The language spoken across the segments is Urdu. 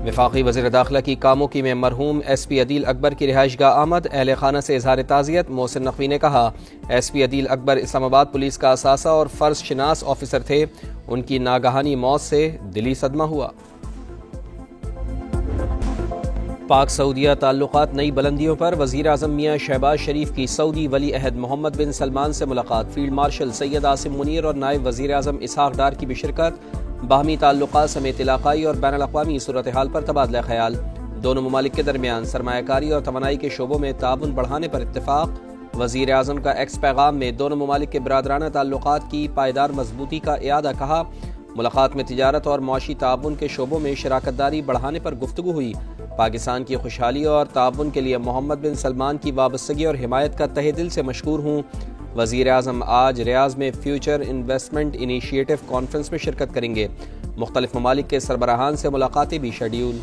وفاقی وزیر داخلہ کی کاموکی میں مرحوم ایس پی عدیل اکبر کی رہائش گاہ آمد، اہل خانہ سے اظہار تعزیت۔ محسن نقوی نے کہا، ایس پی عدیل اکبر اسلام آباد پولیس کا اثاثہ اور فرض شناس آفیسر تھے، ان کی ناگہانی موت سے دلی صدمہ ہوا۔ پاک سعودیہ تعلقات نئی بلندیوں پر، وزیر اعظم میاں شہباز شریف کی سعودی ولی عہد محمد بن سلمان سے ملاقات، فیلڈ مارشل سید عاصم منیر اور نائب وزیر اعظم اسحاق ڈار کی بھی شرکت، باہمی تعلقات سمیت علاقائی اور بین الاقوامی صورتحال پر تبادلہ خیال، دونوں ممالک کے درمیان سرمایہ کاری اور توانائی کے شعبوں میں تعاون بڑھانے پر اتفاق۔ وزیر اعظم کا ایکس پیغام میں دونوں ممالک کے برادرانہ تعلقات کی پائیدار مضبوطی کا اعادہ، کہا ملاقات میں تجارت اور معاشی تعاون کے شعبوں میں شراکت داری بڑھانے پر گفتگو ہوئی۔ پاکستان کی خوشحالی اور تعاون کے لیے محمد بن سلمان کی وابستگی اور حمایت کا تہہ دل سے مشکور ہوں۔ وزیر اعظم آج ریاض میں فیوچر انویسٹمنٹ انیشیٹو کانفرنس میں شرکت کریں گے، مختلف ممالک کے سربراہان سے ملاقاتیں بھی شیڈیول۔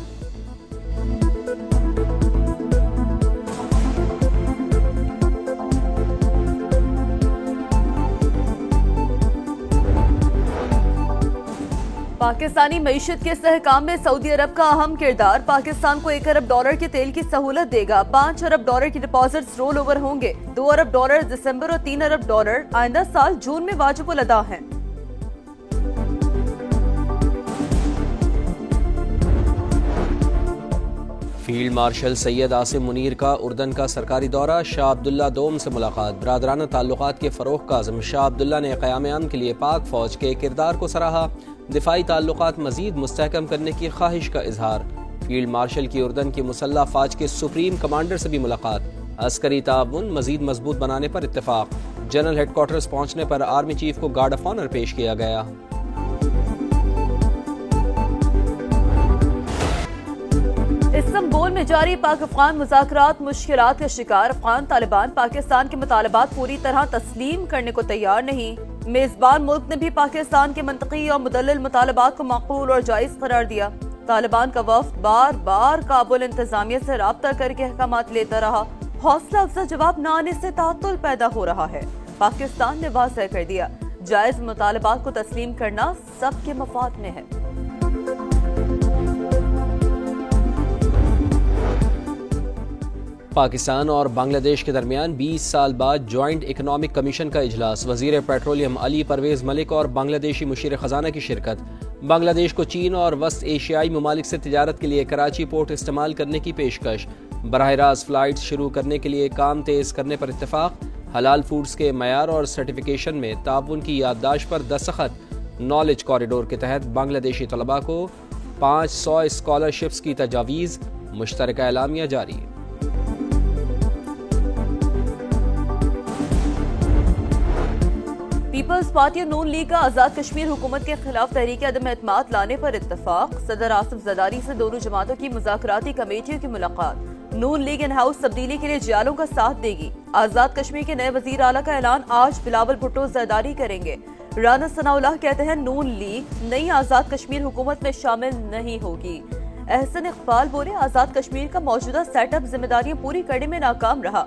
پاکستانی معیشت کے استحکام میں سعودی عرب کا اہم کردار، پاکستان کو $1 ارب کے تیل کی سہولت دے گا، $5 ارب کی ڈپازٹس رول اوور ہوں گے، $2 ارب دسمبر اور $3 ارب آئندہ سال جون میں واجب الادا ہیں۔ فیلڈ مارشل سید عاصم منیر کا اردن کا سرکاری دورہ، شاہ عبداللہ دوم سے ملاقات، برادرانہ تعلقات کے فروغ کا عزم، شاہ عبداللہ نے قیام امن کے لیے پاک فوج کے کردار کو سراہا، دفاعی تعلقات مزید مستحکم کرنے کی خواہش کا اظہار۔ فیلڈ مارشل کی اردن کی مسلح افواج کے سپریم کمانڈر سے بھی ملاقات، عسکری تعاون مزید مضبوط بنانے پر اتفاق، جنرل ہیڈ کوارٹرز پہنچنے پر آرمی چیف کو گارڈ آف آنر پیش کیا گیا۔ استنبول میں جاری پاک افغان مذاکرات مشکلات کا شکار، افغان طالبان پاکستان کے مطالبات پوری طرح تسلیم کرنے کو تیار نہیں، میزبان ملک نے بھی پاکستان کے منطقی اور مدلل مطالبات کو معقول اور جائز قرار دیا۔ طالبان کا وفد بار بار کابل انتظامیہ سے رابطہ کر کے احکامات لیتا رہا، حوصلہ افزا جواب نہ آنے سے تعطل پیدا ہو رہا ہے۔ پاکستان نے واضح کر دیا، جائز مطالبات کو تسلیم کرنا سب کے مفاد میں ہے۔ پاکستان اور بنگلہ دیش کے درمیان 20 سال بعد جوائنٹ اکنامک کمیشن کا اجلاس، وزیر پیٹرولیم علی پرویز ملک اور بنگلہ دیشی مشیر خزانہ کی شرکت، بنگلہ دیش کو چین اور وسط ایشیائی ممالک سے تجارت کے لیے کراچی پورٹ استعمال کرنے کی پیشکش، براہ راست فلائٹس شروع کرنے کے لیے کام تیز کرنے پر اتفاق، حلال فوڈز کے معیار اور سرٹیفیکیشن میں تعاون کی یادداشت پر دستخط، نالج کوریڈور کے تحت بنگلہ دیشی طلباء کو 500 اسکالرشپس کی تجاویز، مشترکہ اعلامیہ جاری۔ پیپلز پارٹی اور نون لیگ کا آزاد کشمیر حکومت کے خلاف تحریک عدم اعتماد لانے پر اتفاق، صدر آصف زرداری سے دونوں جماعتوں کی مذاکراتی کمیٹیوں کی ملاقات، نون لیگ ان ہاؤس تبدیلی کے لیے جیالوں کا ساتھ دے گی، آزاد کشمیر کے نئے وزیر اعلیٰ کا اعلان آج بلاول بھٹو زرداری کریں گے، رانا ثناء اللہ کہتے ہیں نون لیگ نئی آزاد کشمیر حکومت میں شامل نہیں ہوگی، احسن اقبال بولے آزاد کشمیر کا موجودہ سیٹ اپ ذمہ داریاں پوری کرنے میں ناکام رہا،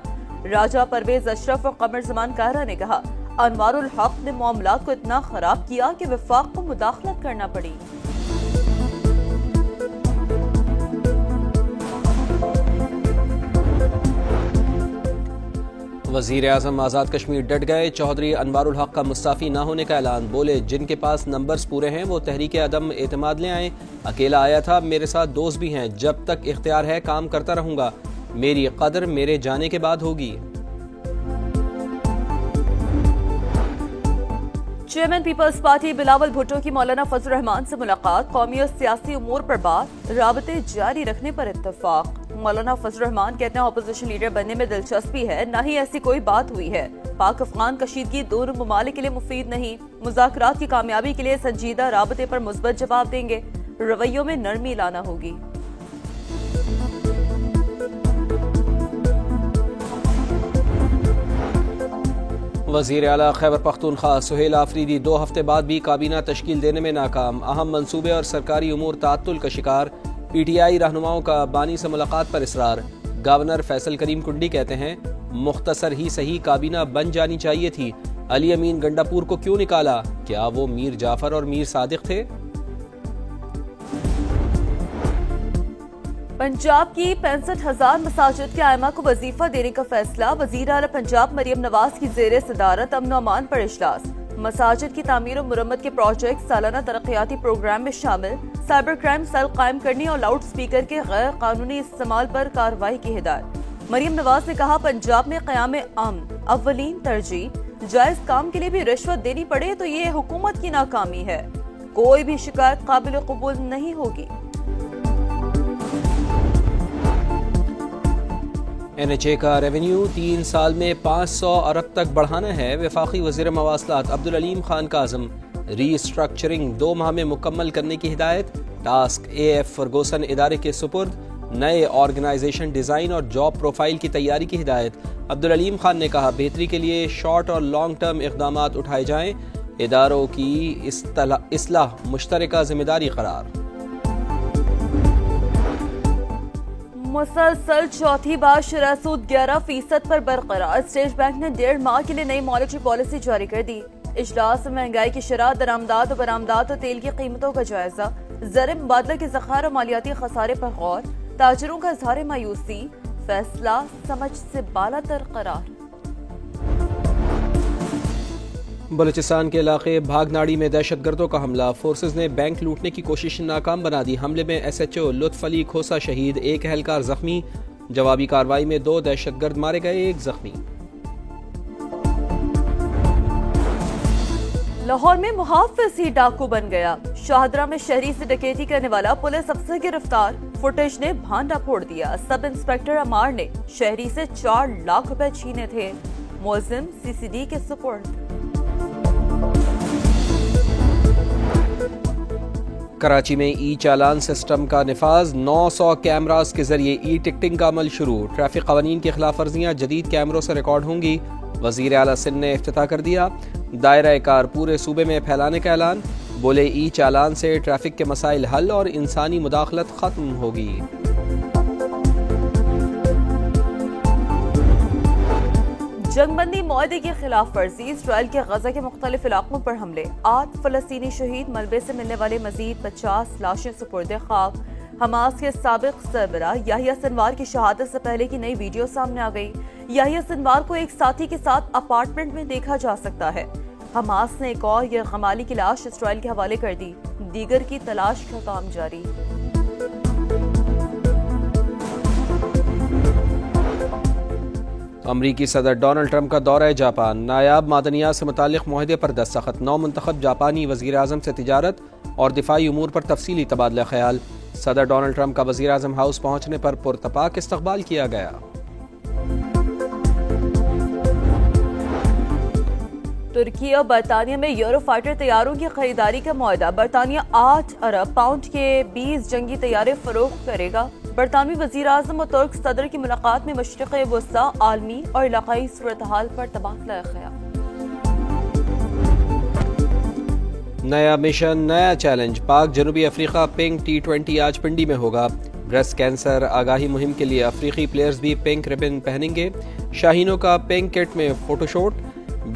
راجہ پرویز اشرف اور قمر زمان کاہرہ نے کہا انوار الحق نے معاملات کو اتنا خراب کیا کہ وفاق کو مداخلت کرنا پڑی۔ وزیر اعظم آزاد کشمیر ڈٹ گئے، چودھری انوار الحق کا مستعفی نہ ہونے کا اعلان، بولے جن کے پاس نمبرز پورے ہیں وہ تحریک عدم اعتماد لے آئیں، اکیلا آیا تھا، میرے ساتھ دوست بھی ہیں، جب تک اختیار ہے کام کرتا رہوں گا، میری قدر میرے جانے کے بعد ہوگی۔ چیئرمین پیپلز پارٹی بلاول بھٹو کی مولانا فضل الرحمان سے ملاقات، قومی اور سیاسی امور پر بات، رابطے جاری رکھنے پر اتفاق، مولانا فضل الرحمان کہتے ہیں اپوزیشن لیڈر بننے میں دلچسپی ہے، نہ ہی ایسی کوئی بات ہوئی ہے، پاک افغان کشیدگی دونوں ممالک کے لیے مفید نہیں، مذاکرات کی کامیابی کے لیے سنجیدہ رابطے پر مثبت جواب دیں گے، رویوں میں نرمی لانا ہوگی۔ وزیر اعلیٰ خیبر پختونخوا سہیل آفریدی 2 ہفتے بعد بھی کابینہ تشکیل دینے میں ناکام، اہم منصوبے اور سرکاری امور تعطل کا شکار، پی ٹی آئی رہنماؤں کا بانی سے ملاقات پر اصرار، گورنر فیصل کریم کنڈی کہتے ہیں مختصر ہی صحیح کابینہ بن جانی چاہیے تھی، علی امین گنڈاپور کو کیوں نکالا، کیا وہ میر جعفر اور میر صادق تھے؟ پنجاب کی 65,000 مساجد کے ائمہ کو وظیفہ دینے کا فیصلہ، وزیر اعلیٰ پنجاب مریم نواز کی زیر صدارت امن و امان پر اجلاس۔ مساجد کی تعمیر و مرمت کے پروجیکٹ سالانہ ترقیاتی پروگرام میں شامل، سائبر کرائم سیل قائم کرنے اور لاؤڈ سپیکر کے غیر قانونی استعمال پر کارروائی کی ہدایت۔ مریم نواز نے کہا پنجاب میں قیام امن اولین ترجیح، جائز کام کے لیے بھی رشوت دینی پڑے تو یہ حکومت کی ناکامی ہے، کوئی بھی شکایت قابل قبول نہیں ہوگی۔ این ایچ اے کا ریونیو 3 سال میں 500 ارب تک بڑھانا ہے۔ وفاقی وزیر مواصلات عبدالعلیم خان کاظم ری اسٹرکچرنگ 2 ماہ میں مکمل کرنے کی ہدایت۔ ٹاسک اے ایف فرگوسن ادارے کے سپرد، نئے آرگنائزیشن ڈیزائن اور جاب پروفائل کی تیاری کی ہدایت۔ عبدالعلیم خان نے کہا بہتری کے لیے شارٹ اور لانگ ٹرم اقدامات اٹھائے جائیں، اداروں کی اصلاح مشترکہ ذمہ داری قرار۔ مسلسل چوتھی بار شرح سود 11% پر برقرار، اسٹیٹ بینک نے 1.5 ماہ کے لیے نئی مانیٹری پالیسی جاری کر دی۔ اجلاس میں مہنگائی کی شرح، درآمدات و برآمدات اور تیل کی قیمتوں کا جائزہ، زر مبادلہ کے ذخائر اور مالیاتی خسارے پر غور، تاجروں کا اظہار مایوسی، فیصلہ سمجھ سے بالاتر قرار۔ بلوچستان کے علاقے بھاگناڑی میں دہشت گردوں کا حملہ، فورسز نے بینک لوٹنے کی کوشش ناکام بنا دی۔ حملے میں ایس ایچ او لطف علی کھوسا شہید، 1 اہلکار زخمی۔ جوابی کارروائی میں 2 دہشت گرد مارے گئے، 1 زخمی۔ لاہور میں محافظ ہی ڈاکو بن گیا، شاہدرہ میں شہری سے ڈکیتی کرنے والا پولیس افسر گرفتار، فوٹیج نے بھانڈا پھوڑ دیا۔ سب انسپکٹر عمار نے شہری سے 4 لاکھ روپے چھینے تھے، ملزم سی سی ڈی کے سپرد۔ کراچی میں ای چالان سسٹم کا نفاذ، 900 کیمراز کے ذریعے ای ٹکٹنگ کا عمل شروع۔ ٹریفک قوانین کی خلاف ورزیاں جدید کیمروں سے ریکارڈ ہوں گی، وزیر اعلیٰ سندھ نے افتتاح کر دیا۔ دائرہ کار پورے صوبے میں پھیلانے کا اعلان، بولے ای چالان سے ٹریفک کے مسائل حل اور انسانی مداخلت ختم ہوگی۔ جنگ بندی معاہدے کی خلاف ورزی، اسرائیل کے غزہ کے مختلف علاقوں پر حملے، 8 فلسطینی شہید، ملبے سے ملنے والے مزید 50 لاشیں سپرد خاک۔ حماس کے سابق سربراہ یحییٰ سنوار کی شہادت سے پہلے کی نئی ویڈیو سامنے آ گئی۔ یحییٰ سنوار کو ایک ساتھی کے ساتھ اپارٹمنٹ میں دیکھا جا سکتا ہے۔ حماس نے ایک اور یرغمالی کی لاش اسرائیل کے حوالے کر دی، دیگر کی تلاش کا کام جاری۔ امریکی صدر ڈونلڈ ٹرمپ کا دورہ جاپان، نایاب معدنیات سے متعلق معاہدے پر دستخط، نو منتخب جاپانی وزیر اعظم سے تجارت اور دفاعی امور پر تفصیلی تبادلہ خیال۔ صدر ڈونلڈ ٹرمپ کا وزیر اعظم ہاؤس پہنچنے پر پرتپاک استقبال کیا گیا۔ ترکی اور برطانیہ میں یورو فائٹر طیاروں کی خریداری کا معاہدہ، برطانیہ 8 ارب پاؤنڈ کے 20 جنگی طیارے فروخت کرے گا۔ برطانوی وزیر اعظم اور ترک صدر کی ملاقات میں مشرق وسطیٰ، عالمی اور علاقائی صورتحال پر تبادلہ خیال۔ نیا مشن، نیا چیلنج، پاک جنوبی افریقہ پنک T20 آج پنڈی میں ہوگا۔ بریسٹ کینسر آگاہی مہم کے لیے افریقی پلیئرز بھی پنک ربن پہنیں گے۔ شاہینوں کا پنک کٹ میں فوٹو شوٹ۔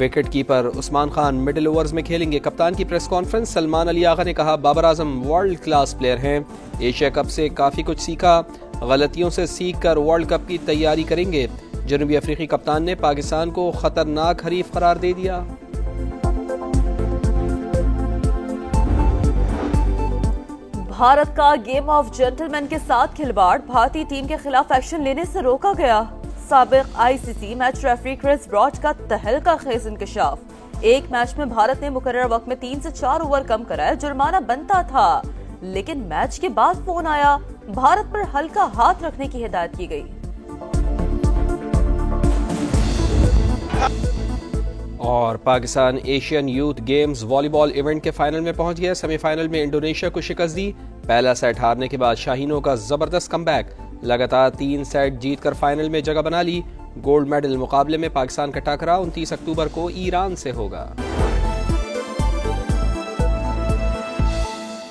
وکٹ کیپر عثمان خان مڈل اوورز میں کھیلیں گے۔ کپتان کی پریس کانفرنس، سلمان علی آغا نے کہا Babar Azam world class player ہیں، ایشیا کپ سے کافی کچھ سیکھا، غلطیوں سے سیکھ کر ورلڈ کپ کی تیاری کریں گے۔ جنوبی افریقی کپتان نے پاکستان کو خطرناک حریف قرار دے دیا۔ بھارت کا گیم آف جنٹل مین کے ساتھ کھلواڑ، بھارتی ٹیم کے خلاف ایکشن لینے سے روکا گیا۔ سابق آئی سی سی میچ ریفری کرس براڈ کا تہلکہ خیز انکشاف، ایک میچ میں بھارت نے مقررہ وقت میں 3 سے 4 اوور کم کرایا، جرمانہ بنتا تھا، لیکن میچ کے بعد فون آیا، بھارت پر ہلکا ہاتھ رکھنے کی ہدایت کی گئی۔ اور پاکستان ایشین یوتھ گیمز والی بال ایونٹ کے فائنل میں پہنچ گیا، سیمی فائنل میں انڈونیشیا کو شکست دی۔ پہلا سیٹ ہارنے کے بعد شاہینوں کا زبردست کم بیک، لگاتار 3 سیٹ جیت کر فائنل میں جگہ بنا لی۔ گولڈ میڈل مقابلے میں پاکستان کا ٹاکرا 29 اکتوبر کو ایران سے ہوگا۔